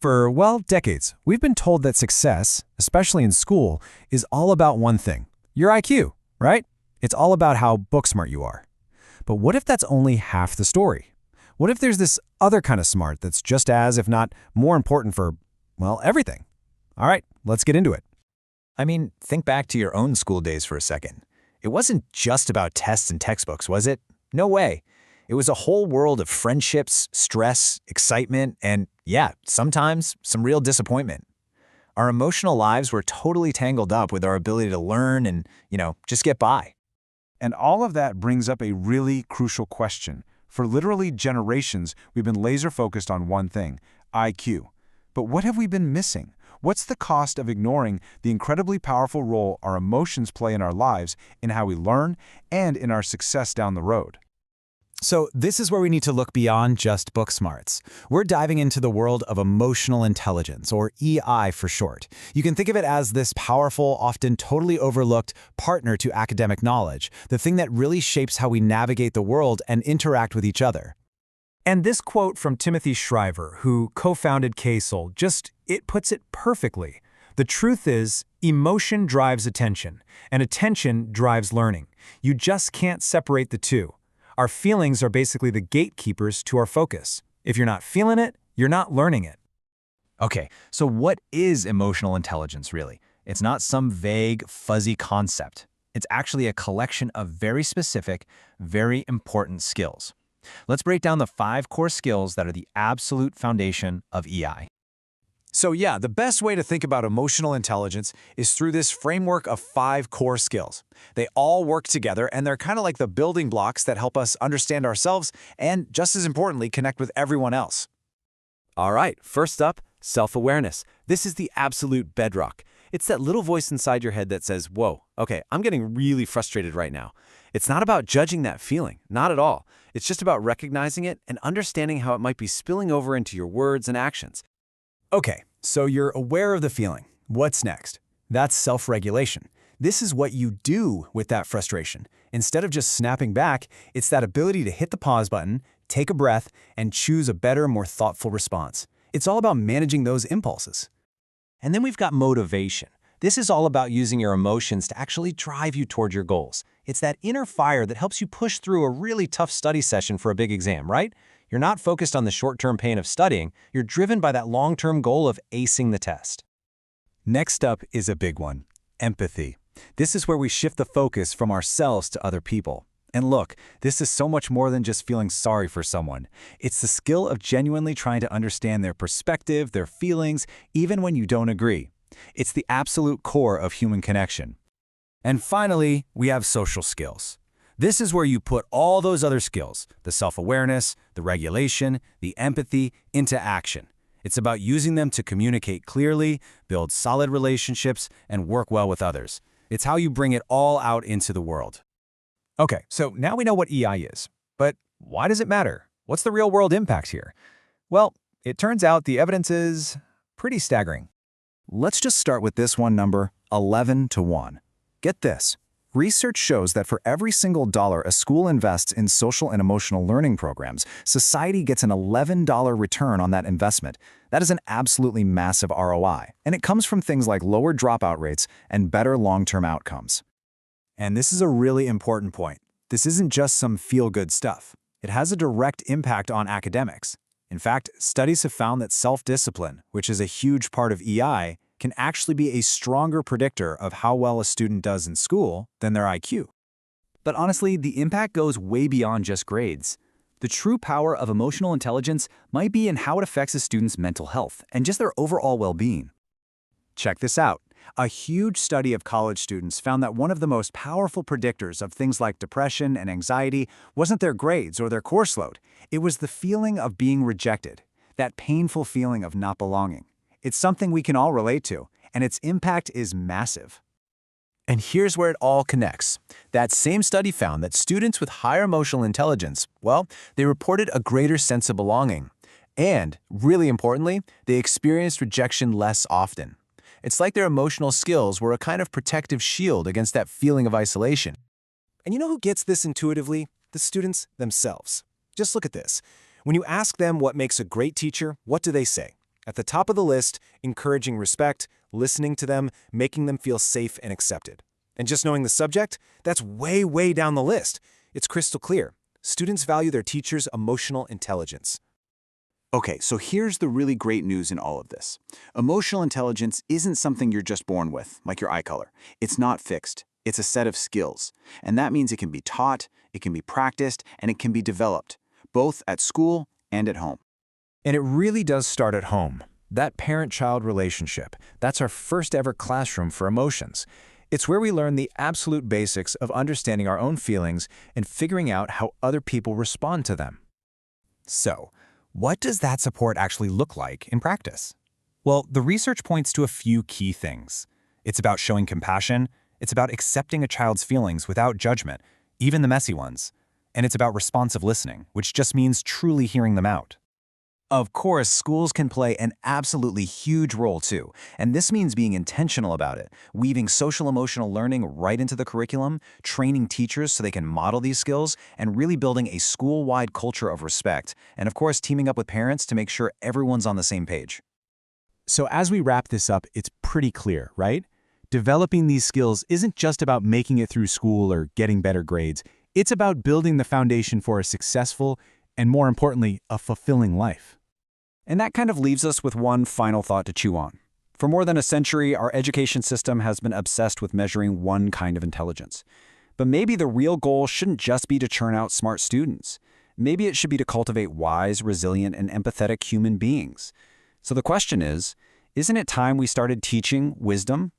For, well, decades, we've been told that success, especially in school, is all about one thing, your IQ, right? It's all about how book smart you are. But what if that's only half the story? What if there's this other kind of smart that's just as, if not more important for, well, everything? All right, let's get into it. I mean, think back to your own school days for a second. It wasn't just about tests and textbooks, was it? No way. It was a whole world of friendships, stress, excitement, and yeah, sometimes some real disappointment. Our emotional lives were totally tangled up with our ability to learn and, just get by. And all of that brings up a really crucial question. For literally generations, we've been laser-focused on one thing, IQ. But what have we been missing? What's the cost of ignoring the incredibly powerful role our emotions play in our lives, in how we learn, and in our success down the road? So this is where we need to look beyond just book smarts. We're diving into the world of emotional intelligence, or EI for short. You can think of it as this powerful, often totally overlooked partner to academic knowledge, the thing that really shapes how we navigate the world and interact with each other. And this quote from Timothy Shriver, who co-founded KSOL, it puts it perfectly. The truth is, emotion drives attention, and attention drives learning. You just can't separate the two. Our feelings are basically the gatekeepers to our focus. If you're not feeling it, you're not learning it. Okay, so what is emotional intelligence really? It's not some vague, fuzzy concept. It's actually a collection of very specific, very important skills. Let's break down the 5 core skills that are the absolute foundation of EI. So yeah, the best way to think about emotional intelligence is through this framework of 5 core skills. They all work together, and they're kind of like the building blocks that help us understand ourselves and, just as importantly, connect with everyone else. All right, first up, self-awareness. This is the absolute bedrock. It's that little voice inside your head that says, whoa, okay, I'm getting really frustrated right now. It's not about judging that feeling, not at all. It's just about recognizing it and understanding how it might be spilling over into your words and actions. Okay, so you're aware of the feeling. What's next? That's self-regulation. This is what you do with that frustration. Instead of just snapping back, it's that ability to hit the pause button, take a breath, and choose a better, more thoughtful response. It's all about managing those impulses. And then we've got motivation. This is all about using your emotions to actually drive you toward your goals. It's that inner fire that helps you push through a really tough study session for a big exam, right? You're not focused on the short-term pain of studying, you're driven by that long-term goal of acing the test. Next up is a big one, empathy. This is where we shift the focus from ourselves to other people. And look, this is so much more than just feeling sorry for someone. It's the skill of genuinely trying to understand their perspective, their feelings, even when you don't agree. It's the absolute core of human connection. And finally, we have social skills. This is where you put all those other skills, the self-awareness, the regulation, the empathy, into action. It's about using them to communicate clearly, build solid relationships, and work well with others. It's how you bring it all out into the world. Okay, so now we know what EI is. But why does it matter? What's the real-world impact here? Well, it turns out the evidence is pretty staggering. Let's just start with this one number, 11 to 1. Get this. Research shows that for every single dollar a school invests in social and emotional learning programs, society gets an $11 return on that investment. That is an absolutely massive ROI, and it comes from things like lower dropout rates and better long-term outcomes. And this is a really important point. This isn't just some feel-good stuff. It has a direct impact on academics. In fact, studies have found that self-discipline, which is a huge part of EI, can actually be a stronger predictor of how well a student does in school than their IQ. But honestly, the impact goes way beyond just grades. The true power of emotional intelligence might be in how it affects a student's mental health and just their overall well-being. Check this out. A huge study of college students found that one of the most powerful predictors of things like depression and anxiety wasn't their grades or their course load. It was the feeling of being rejected, that painful feeling of not belonging. It's something we can all relate to, and its impact is massive. And here's where it all connects. That same study found that students with higher emotional intelligence, well, they reported a greater sense of belonging. And, really importantly, they experienced rejection less often. It's like their emotional skills were a kind of protective shield against that feeling of isolation. And you know who gets this intuitively? The students themselves. Just look at this. When you ask them what makes a great teacher, what do they say? At the top of the list, encouraging respect, listening to them, making them feel safe and accepted. And just knowing the subject, that's way, way down the list. It's crystal clear. Students value their teachers' emotional intelligence. Okay, so here's the really great news in all of this. Emotional intelligence isn't something you're just born with, like your eye color. It's not fixed. It's a set of skills. And that means it can be taught, it can be practiced, and it can be developed, both at school and at home. And it really does start at home. That parent-child relationship, that's our first ever classroom for emotions. It's where we learn the absolute basics of understanding our own feelings and figuring out how other people respond to them. So, what does that support actually look like in practice? Well, the research points to a few key things. It's about showing compassion, it's about accepting a child's feelings without judgment, even the messy ones, and it's about responsive listening, which just means truly hearing them out. Of course, schools can play an absolutely huge role too, and this means being intentional about it, weaving social-emotional learning right into the curriculum, training teachers so they can model these skills, and really building a school-wide culture of respect, and of course teaming up with parents to make sure everyone's on the same page. So as we wrap this up, it's pretty clear, right? Developing these skills isn't just about making it through school or getting better grades. It's about building the foundation for a successful and, more importantly, a fulfilling life. And that kind of leaves us with one final thought to chew on. For more than a century, our education system has been obsessed with measuring one kind of intelligence. But maybe the real goal shouldn't just be to churn out smart students. Maybe it should be to cultivate wise, resilient, and empathetic human beings. So the question is, isn't it time we started teaching wisdom